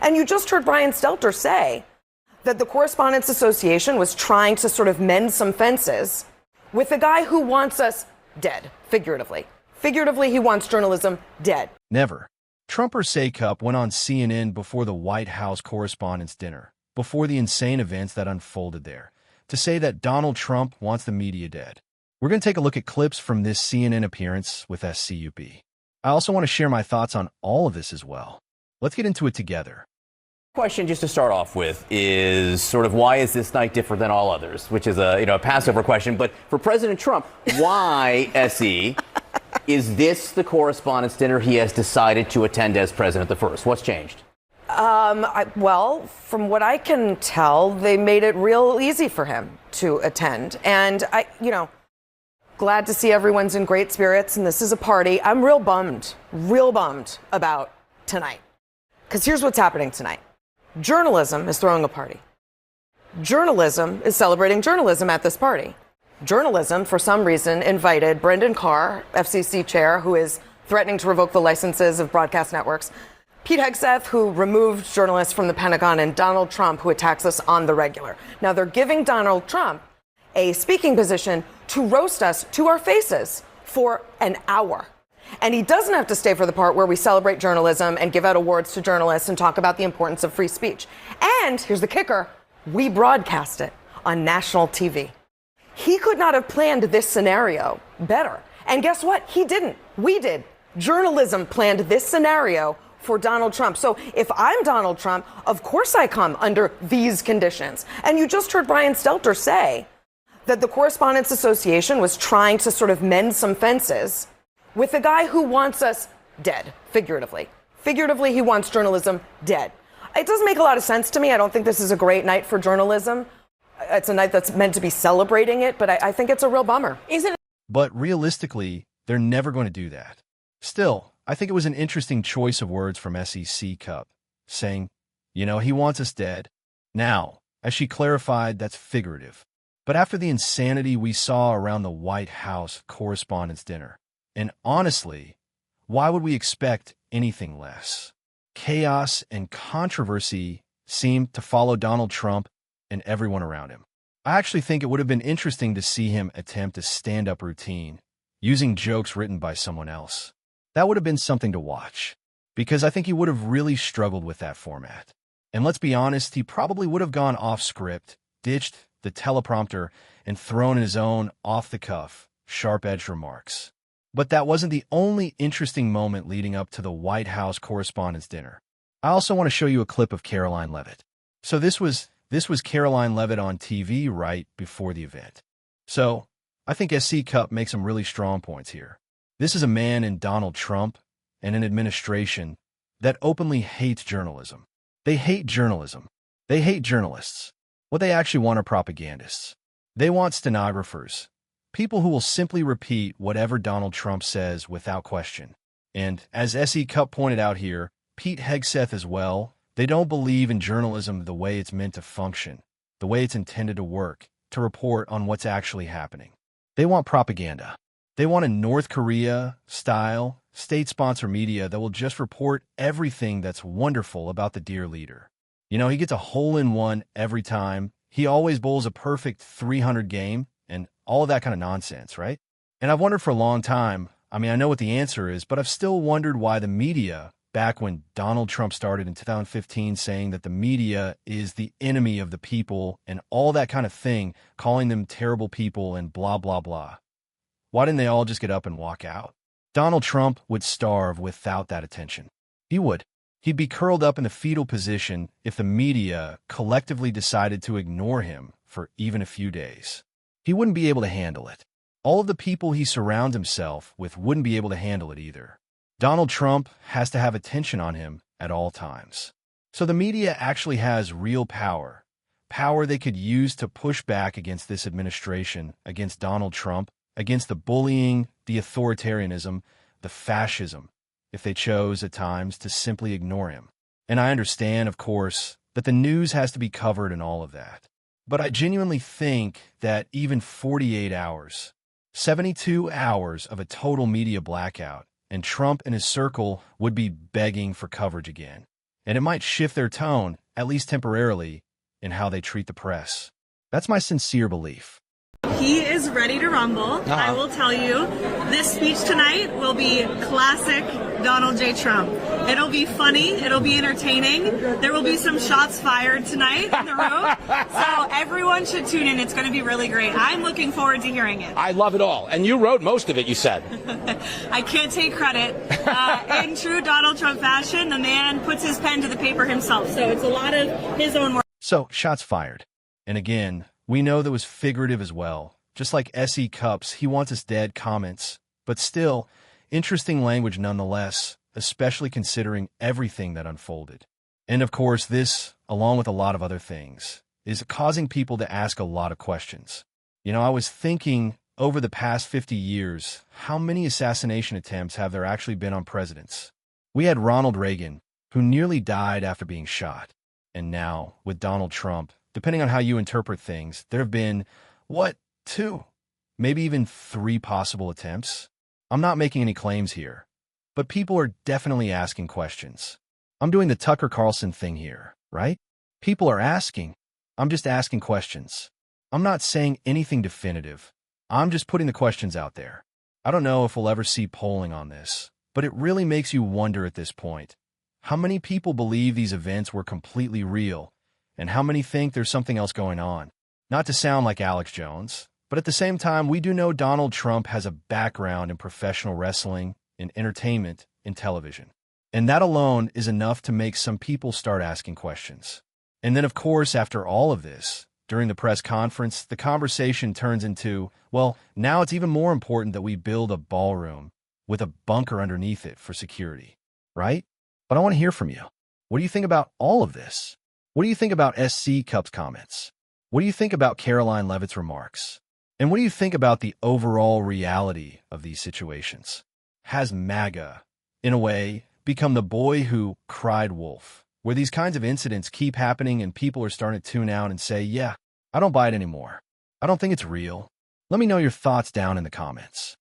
And you just heard Brian Stelter say that the Correspondents Association was trying to sort of mend some fences with a guy who wants us dead, figuratively. Figuratively, he wants journalism dead. Never. Trump or SE Cupp went on CNN before the White House Correspondents Dinner, before the insane events that unfolded there, to say that Donald Trump wants the media dead. We're going to take a look at clips from this CNN appearance with SE Cupp. I also want to share my thoughts on all of this as well. Let's get into it together. Question just to start off with is sort of why is this night different than all others, which is a Passover question. But for President Trump, why, SE, is this the Correspondents' Dinner he has decided to attend as president the first? What's changed? Well, from what I can tell, they made it real easy for him to attend. And glad to see everyone's in great spirits and this is a party. I'm real bummed about tonight. Because here's what's happening tonight. Journalism is throwing a party. Journalism is celebrating journalism at this party. Journalism, for some reason, invited Brendan Carr, FCC chair, who is threatening to revoke the licenses of broadcast networks, Pete Hegseth, who removed journalists from the Pentagon, and Donald Trump, who attacks us on the regular. Now, they're giving Donald Trump a speaking position to roast us to our faces for an hour. And he doesn't have to stay for the part where we celebrate journalism and give out awards to journalists and talk about the importance of free speech. And here's the kicker. We broadcast it on national TV. He could not have planned this scenario better. And guess what? He didn't. We did. Journalism planned this scenario for Donald Trump. So if I'm Donald Trump, of course I come under these conditions. And you just heard Brian Stelter say that the Correspondents Association was trying to sort of mend some fences with a guy who wants us dead, figuratively. Figuratively, he wants journalism dead. It doesn't make a lot of sense to me. I don't think this is a great night for journalism. It's a night that's meant to be celebrating it, but I think it's a real bummer. But realistically, they're never going to do that. Still, I think it was an interesting choice of words from SE Cupp, saying, he wants us dead. Now, as she clarified, that's figurative. But after the insanity we saw around the White House Correspondents' Dinner, and honestly, why would we expect anything less? Chaos and controversy seemed to follow Donald Trump and everyone around him. I actually think it would have been interesting to see him attempt a stand-up routine using jokes written by someone else. That would have been something to watch, because I think he would have really struggled with that format. And let's be honest, he probably would have gone off script, ditched the teleprompter, and thrown in his own off-the-cuff, sharp-edged remarks. But that wasn't the only interesting moment leading up to the White House Correspondents' Dinner. I also want to show you a clip of Karoline Leavitt. So this was Karoline Leavitt on TV right before the event. So I think SE Cupp makes some really strong points here. This is a man in Donald Trump and an administration that openly hates journalism. They hate journalism. They hate journalists. What they actually want are propagandists. They want stenographers. People who will simply repeat whatever Donald Trump says without question. And as SE Cupp pointed out here, Pete Hegseth as well, they don't believe in journalism the way it's meant to function, the way it's intended to work, to report on what's actually happening. They want propaganda. They want a North Korea-style, state-sponsored media that will just report everything that's wonderful about the dear leader. He gets a hole-in-one every time. He always bowls a perfect 300 game, and all of that kind of nonsense, right? And I've wondered for a long time, I know what the answer is, but I've still wondered why the media, back when Donald Trump started in 2015 saying that the media is the enemy of the people and all that kind of thing, calling them terrible people and blah, blah, blah. Why didn't they all just get up and walk out? Donald Trump would starve without that attention. He would. He'd be curled up in the fetal position if the media collectively decided to ignore him for even a few days. He wouldn't be able to handle it. All of the people he surrounds himself with wouldn't be able to handle it either. Donald Trump has to have attention on him at all times. So the media actually has real power they could use to push back against this administration, against Donald Trump, against the bullying, the authoritarianism, the fascism, if they chose at times to simply ignore him. And I understand, of course, that the news has to be covered and all of that. But I genuinely think that even 48 hours, 72 hours of a total media blackout, and Trump and his circle would be begging for coverage again. and it might shift their tone, at least temporarily, in how they treat the press. That's my sincere belief. He is ready to rumble. I will tell you, this speech tonight will be classic Donald J. Trump. It'll be funny. It'll be entertaining. There will be some shots fired tonight in the room. So everyone should tune in. It's going to be really great. I'm looking forward to hearing it. I love it all. And you wrote most of it, you said. I can't take credit. In true Donald Trump fashion, the man puts his pen to the paper himself. So it's a lot of his own work. So, shots fired. And again, we know that was figurative as well. Just like SE Cupp's "he wants us dead" comments. But still, interesting language nonetheless, especially considering everything that unfolded. And of course, this, along with a lot of other things, is causing people to ask a lot of questions. You know, I was thinking over the past 50 years, how many assassination attempts have there actually been on presidents? We had Ronald Reagan, who nearly died after being shot. And now, with Donald Trump, depending on how you interpret things, there have been, 2, maybe even 3 possible attempts? I'm not making any claims here, but people are definitely asking questions. I'm doing the Tucker Carlson thing here, right? People are asking. I'm just asking questions. I'm not saying anything definitive. I'm just putting the questions out there. I don't know if we'll ever see polling on this, but it really makes you wonder at this point. How many people believe these events were completely real, and how many think there's something else going on? Not to sound like Alex Jones, but at the same time, we do know Donald Trump has a background in professional wrestling, in entertainment, in television. And that alone is enough to make some people start asking questions. And then, of course, after all of this, during the press conference, the conversation turns into, well, now it's even more important that we build a ballroom with a bunker underneath it for security, right? But I want to hear from you. What do you think about all of this? What do you think about SE Cupp's comments? What do you think about Caroline Leavitt's remarks? And what do you think about the overall reality of these situations? Has MAGA, in a way, become the boy who cried wolf, where these kinds of incidents keep happening and people are starting to tune out and say, yeah, I don't buy it anymore. I don't think it's real. Let me know your thoughts down in the comments.